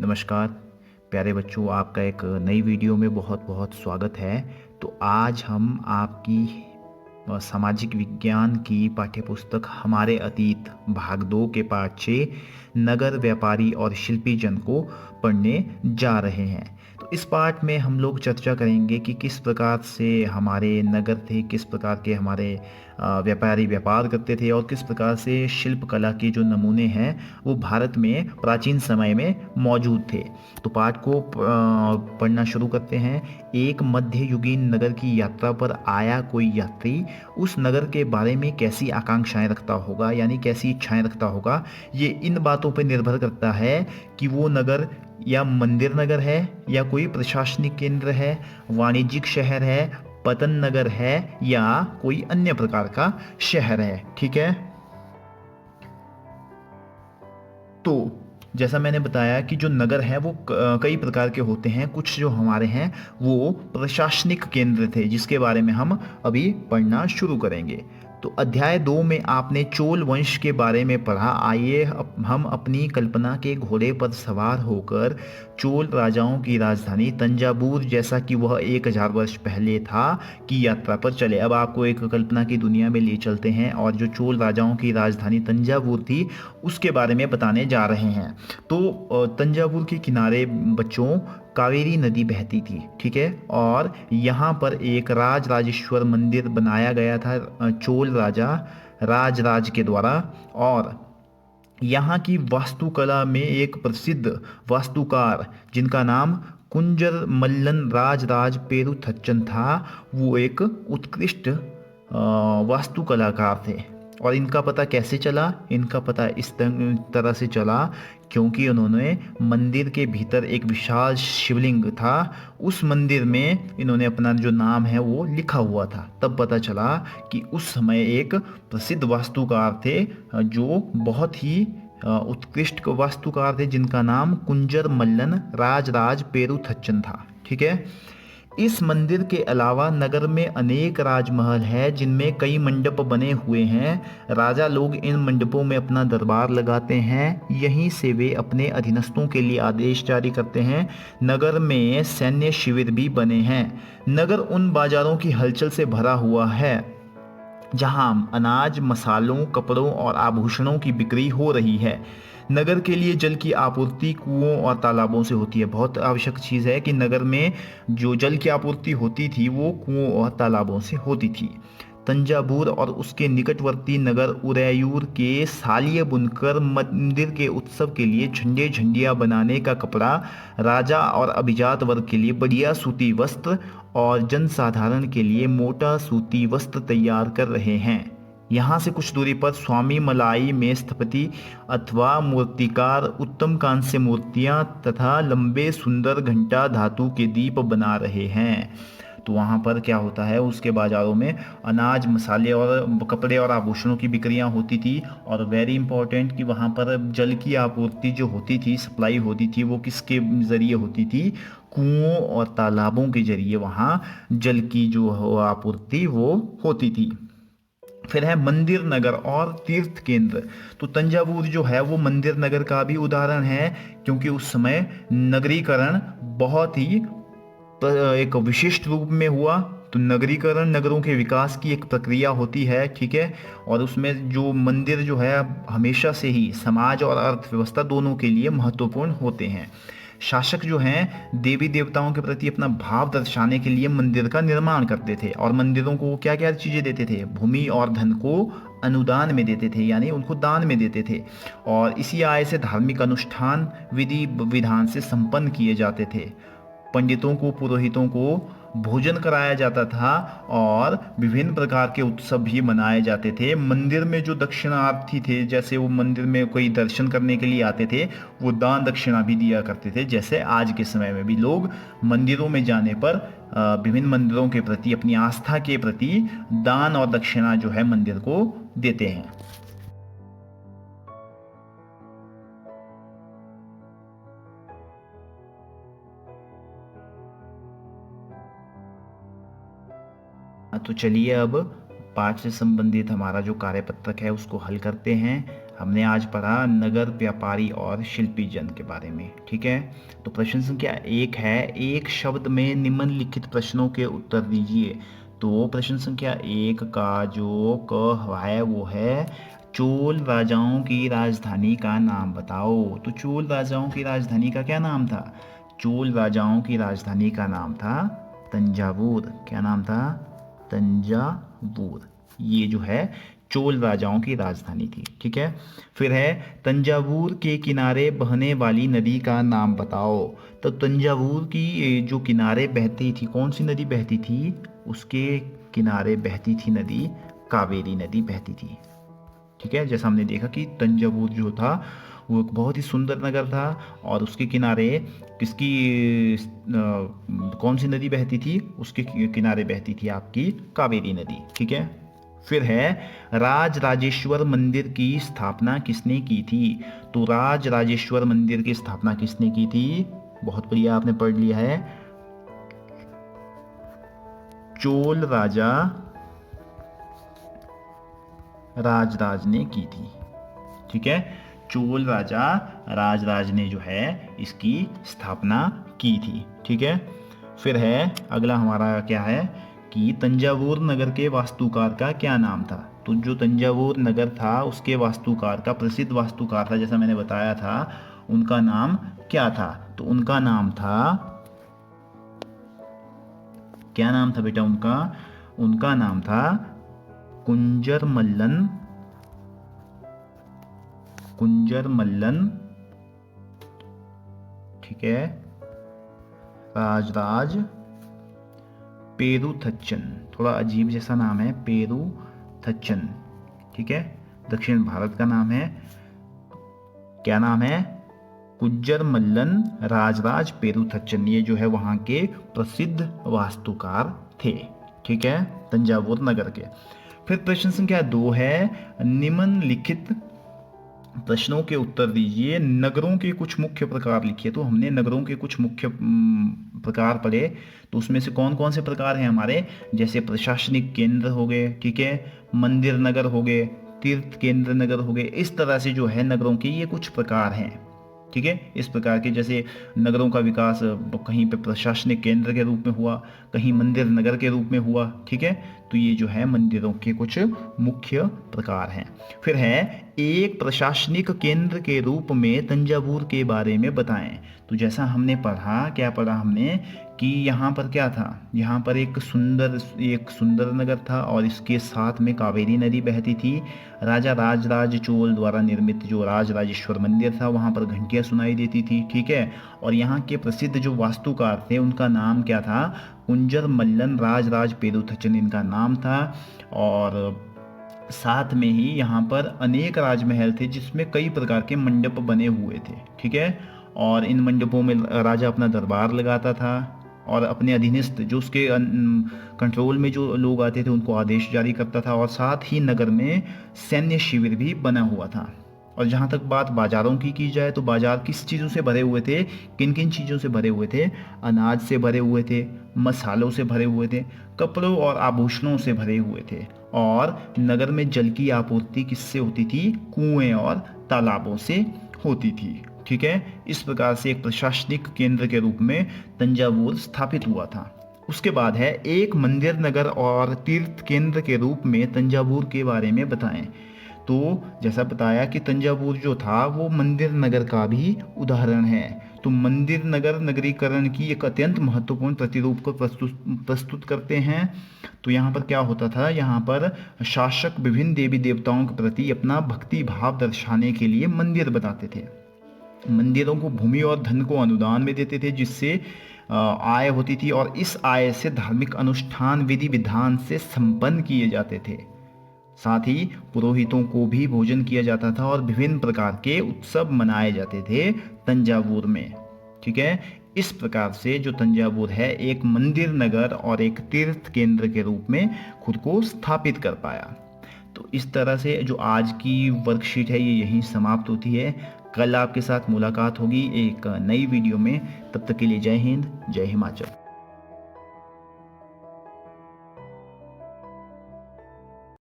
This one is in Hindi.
नमस्कार प्यारे बच्चों, आपका एक नई वीडियो में बहुत बहुत स्वागत है। तो आज हम आपकी सामाजिक विज्ञान की पाठ्यपुस्तक हमारे अतीत भाग 2 के पाठ 6 नगर व्यापारी और शिल्पी जन को पढ़ने जा रहे हैं। तो इस पाठ में हम लोग चर्चा करेंगे कि किस प्रकार से हमारे नगर थे, किस प्रकार के हमारे व्यापारी व्यापार करते थे और किस प्रकार से शिल्प कला के जो नमूने हैं वो भारत में प्राचीन समय में मौजूद थे। तो पाठ को पढ़ना शुरू करते हैं। एक मध्ययुगीन नगर की यात्रा पर आया कोई यात्री उस नगर के बारे में कैसी आकांक्षाएं रखता होगा, यानी कैसी इच्छाएं रखता होगा, ये इन बातों पर निर्भर करता है कि वो नगर या मंदिर नगर है या कोई प्रशासनिक केंद्र है, वाणिज्यिक शहर है, पतन नगर है या कोई अन्य प्रकार का शहर है। ठीक है, तो जैसा मैंने बताया कि जो नगर है वो कई प्रकार के होते हैं। कुछ जो हमारे हैं वो प्रशासनिक केंद्र थे, जिसके बारे में हम अभी पढ़ना शुरू करेंगे। तो अध्याय 2 में आपने चोल वंश के बारे में पढ़ा। आइए हम अपनी कल्पना के घोड़े पर सवार होकर चोल राजाओं की राजधानी तंजावुर, जैसा कि वह 1000 वर्ष पहले था, की यात्रा पर चले। अब आपको एक कल्पना की दुनिया में ले चलते हैं और जो चोल राजाओं की राजधानी तंजावुर थी उसके बारे में बताने जा रहे हैं। तो तंजावुर के किनारे बच्चों कावेरी नदी बहती थी। ठीक है, और यहाँ पर एक राजराजेश्वर मंदिर बनाया गया था चोल राजा राजराज के द्वारा। और यहाँ की वास्तुकला में एक प्रसिद्ध वास्तुकार जिनका नाम कुंजर मल्लन राजराज पेरुथच्चन था, वो एक उत्कृष्ट वास्तुकलाकार थे। और इनका पता कैसे चला? इनका पता इस तरह से चला क्योंकि उन्होंने मंदिर के भीतर एक विशाल शिवलिंग था, उस मंदिर में इन्होंने अपना जो नाम है वो लिखा हुआ था। तब पता चला कि उस समय एक प्रसिद्ध वास्तुकार थे जो बहुत ही उत्कृष्ट वास्तुकार थे, जिनका नाम कुंजर मल्लन राजराज पेरुथच्चन था। ठीक है, इस मंदिर के अलावा नगर में अनेक राजमहल है जिनमें कई मंडप बने हुए हैं। राजा लोग इन मंडपों में अपना दरबार लगाते हैं, यहीं से वे अपने अधीनस्थों के लिए आदेश जारी करते हैं। नगर में सैन्य शिविर भी बने हैं। नगर उन बाजारों की हलचल से भरा हुआ है जहां अनाज, मसालों, कपड़ों और आभूषणों की बिक्री हो रही है। नगर के लिए जल की आपूर्ति कुओं और तालाबों से होती है। बहुत आवश्यक चीज़ है कि नगर में जो जल की आपूर्ति होती थी वो कुओं और तालाबों से होती थी। तंजावुर और उसके निकटवर्ती नगर उदययूर के सालिय बुनकर मंदिर के उत्सव के लिए झंडे झंडियाँ बनाने का कपड़ा, राजा और अभिजात वर्ग के लिए बढ़िया सूती वस्त्र और जनसाधारण के लिए मोटा सूती वस्त्र तैयार कर रहे हैं। यहाँ से कुछ दूरी पर स्वामी मलाई में स्थपति अथवा मूर्तिकार उत्तम कांस्य मूर्तियाँ तथा लंबे सुंदर घंटा धातु के दीप बना रहे हैं। तो वहाँ पर क्या होता है, उसके बाज़ारों में अनाज, मसाले और कपड़े और आभूषणों की बिक्रियाँ होती थी। और वेरी इंपॉर्टेंट कि वहाँ पर जल की आपूर्ति जो होती थी, सप्लाई होती थी, वो किसके ज़रिए होती थी? कुओं और तालाबों के जरिए वहाँ जल की जो आपूर्ति वो होती थी। फिर है मंदिर नगर और तीर्थ केंद्र। तो तंजावुर जो है वो मंदिर नगर का भी उदाहरण है, क्योंकि उस समय नगरीकरण बहुत ही एक विशिष्ट रूप में हुआ। तो नगरीकरण नगरों के विकास की एक प्रक्रिया होती है। ठीक है, और उसमें जो मंदिर जो है हमेशा से ही समाज और अर्थव्यवस्था दोनों के लिए महत्वपूर्ण होते हैं। शासक जो हैं देवी देवताओं के प्रति अपना भाव दर्शाने के लिए मंदिर का निर्माण करते थे। और मंदिरों को क्या क्या चीज़ें देते थे? भूमि और धन को अनुदान में देते थे, यानी उनको दान में देते थे। और इसी आय से धार्मिक अनुष्ठान विधि विधान से संपन्न किए जाते थे। पंडितों को, पुरोहितों को भोजन कराया जाता था और विभिन्न प्रकार के उत्सव भी मनाए जाते थे। मंदिर में जो दक्षिणार्थी थे, जैसे वो मंदिर में कोई दर्शन करने के लिए आते थे, वो दान दक्षिणा भी दिया करते थे। जैसे आज के समय में भी लोग मंदिरों में जाने पर विभिन्न मंदिरों के प्रति अपनी आस्था के प्रति दान और दक्षिणा जो है मंदिर को देते हैं। तो चलिए अब पाठ से संबंधित हमारा जो कार्यपत्रक है उसको हल करते हैं। हमने आज पढ़ा नगर व्यापारी और शिल्पी जन के बारे में। ठीक है, तो प्रश्न संख्या 1 है, एक शब्द में निम्नलिखित प्रश्नों के उत्तर दीजिए। तो प्रश्न संख्या 1 का जो क है वो है चोल राजाओं की राजधानी का नाम बताओ। तो चोल राजाओं की राजधानी का क्या नाम था? चोल राजाओं की राजधानी का नाम था तंजावुर। क्या नाम था? तंजावुर। ये जो है चोल राजाओं की राजधानी थी। ठीक है, फिर है तंजावुर के किनारे बहने वाली नदी का नाम बताओ। तो तंजावुर की जो किनारे बहती थी, कौन सी नदी बहती थी? उसके किनारे बहती थी नदी कावेरी नदी बहती थी। ठीक है, जैसा हमने देखा कि तंजावुर जो था वो एक बहुत ही सुंदर नगर था और उसके किनारे किसकी कौन सी नदी बहती थी? उसके किनारे बहती थी आपकी कावेरी नदी। ठीक है, फिर है राज राजेश्वर मंदिर की स्थापना किसने की थी? तो राज राजेश्वर मंदिर की स्थापना किसने की थी? बहुत बढ़िया, आपने पढ़ लिया है, चोल राजा राजराज ने की थी। ठीक है, चोल राजा राजराज ने जो है इसकी स्थापना की थी। ठीक है, फिर है अगला हमारा क्या है कि तंजावुर नगर के वास्तुकार का क्या नाम था? तो जो तंजावुर नगर था उसके वास्तुकार का, प्रसिद्ध वास्तुकार था, जैसा मैंने बताया था, उनका नाम क्या था? तो उनका नाम था, क्या नाम था बेटा उनका? उनका नाम था कुंजर मल्लन, कुंजर मल्लन। ठीक है, राजराज पेरुथच्चन। थोड़ा अजीब जैसा नाम है, पेरुथच्चन। ठीक है, दक्षिण भारत का नाम है। क्या नाम है? कुंजर मल्लन राजराज पेरुथच्चन। ये जो है वहां के प्रसिद्ध वास्तुकार थे। ठीक है, तंजावुर नगर के। फिर प्रश्न संख्या 2 है, निम्नलिखित प्रश्नों के उत्तर दीजिए। नगरों के कुछ मुख्य प्रकार लिखिए। तो हमने नगरों के कुछ मुख्य प्रकार पढ़े, तो उसमें से कौन कौन से प्रकार हैं हमारे? जैसे प्रशासनिक केंद्र हो गए, ठीक है, मंदिर नगर हो गए, तीर्थ केंद्र नगर हो गए। इस तरह से जो है नगरों के ये कुछ प्रकार हैं। ठीक है, इस प्रकार के जैसे नगरों का विकास कहीं पे प्रशासनिक केंद्र के रूप में हुआ, कहीं मंदिर नगर के रूप में हुआ। ठीक है, तो ये जो है मंदिरों के कुछ मुख्य प्रकार हैं। फिर है एक प्रशासनिक केंद्र के रूप में तंजावुर के बारे में बताएं। तो जैसा हमने पढ़ा, क्या पढ़ा हमने कि यहाँ पर क्या था? यहाँ पर एक सुंदर नगर था और इसके साथ में कावेरी नदी बहती थी। राजा राजराज चोल द्वारा निर्मित जो राज राजेश्वर मंदिर था, वहाँ पर घंटियाँ सुनाई देती थी। ठीक है, और यहाँ के प्रसिद्ध जो वास्तुकार थे उनका नाम क्या था? कुंजर मल्लन राजराज पेरुथच्चन इनका नाम था। और साथ में ही यहाँ पर अनेक राजमहल थे जिसमें कई प्रकार के मंडप बने हुए थे। ठीक है, और इन मंडपों में राजा अपना दरबार लगाता था और अपने अधीनस्थ जो उसके कंट्रोल में जो लोग आते थे उनको आदेश जारी करता था। और साथ ही नगर में सैन्य शिविर भी बना हुआ था। और जहाँ तक बात बाजारों की जाए तो बाजार किस चीज़ों से भरे हुए थे? किन किन चीज़ों से भरे हुए थे? अनाज से भरे हुए थे, मसालों से भरे हुए थे, कपड़ों और आभूषणों से भरे हुए थे। और नगर में जल की आपूर्ति किससे होती थी? कुएं और तालाबों से होती थी। ठीक है, इस प्रकार से एक प्रशासनिक केंद्र के रूप में तंजावुर स्थापित हुआ था। उसके बाद है एक मंदिर नगर और तीर्थ केंद्र के रूप में तंजावुर के बारे में बताएं। तो जैसा बताया कि तंजावुर जो था वो मंदिर नगर का भी उदाहरण है। तो मंदिर नगर नगरीकरण की एक अत्यंत महत्वपूर्ण प्रतिरूप को प्रस्तुत करते हैं। तो यहाँ पर क्या होता था? यहाँ पर शासक विभिन्न देवी देवताओं के प्रति अपना भक्ति भाव दर्शाने के लिए मंदिर बनाते थे। मंदिरों को भूमि और धन को अनुदान में देते थे, जिससे आय होती थी और इस आय से धार्मिक अनुष्ठान विधि विधान से संपन्न किए जाते थे। साथ ही पुरोहितों को भी भोजन किया जाता था और विभिन्न प्रकार के उत्सव मनाए जाते थे तंजावुर में। ठीक है, इस प्रकार से जो तंजावुर है एक मंदिर नगर और एक तीर्थ केंद्र के रूप में खुद को स्थापित कर पाया। तो इस तरह से जो आज की वर्कशीट है ये यहीं समाप्त होती है। कल आपके साथ मुलाकात होगी एक नई वीडियो में। तब तक के लिए जय हिंद, जय हिमाचल।